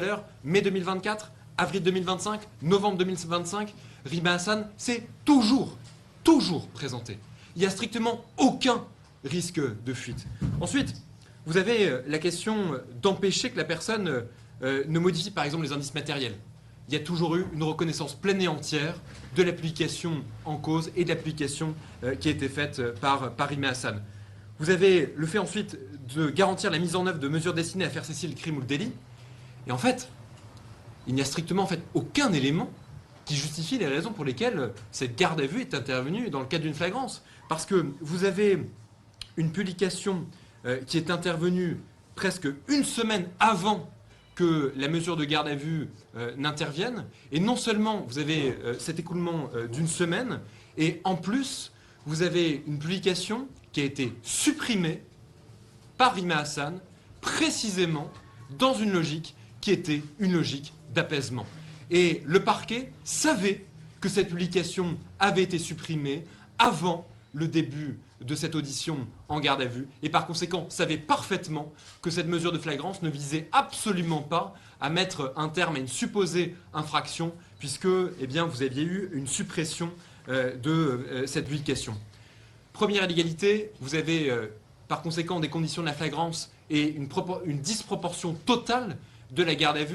l'heure, mai 2024, avril 2025, novembre 2025, Rima Hassan s'est toujours présenté. Il n'y a strictement aucun risque de fuite. Ensuite, vous avez la question d'empêcher que la personne ne modifie par exemple les indices matériels. Il y a toujours eu une reconnaissance pleine et entière de l'application en cause et de l'application qui a été faite par Rima Hassan. Vous avez le fait ensuite de garantir la mise en œuvre de mesures destinées à faire cesser le crime ou le délit. Et en fait, il n'y a strictement aucun élément qui justifie les raisons pour lesquelles cette garde à vue est intervenue dans le cadre d'une flagrance. Parce que vous avez une publication qui est intervenue presque une semaine avant que la mesure de garde à vue n'intervienne. Et non seulement vous avez cet écoulement d'une semaine, et en plus, vous avez une publication qui a été supprimée par Rima Hassan, précisément dans une logique qui était une logique d'apaisement. Et le parquet savait que cette publication avait été supprimée avant le début de cette audition en garde à vue, et par conséquent savait parfaitement que cette mesure de flagrance ne visait absolument pas à mettre un terme à une supposée infraction, puisque vous aviez eu une suppression de cette publication. Première illégalité, vous avez par conséquent des conditions de la flagrance et une disproportion totale de la garde à vue.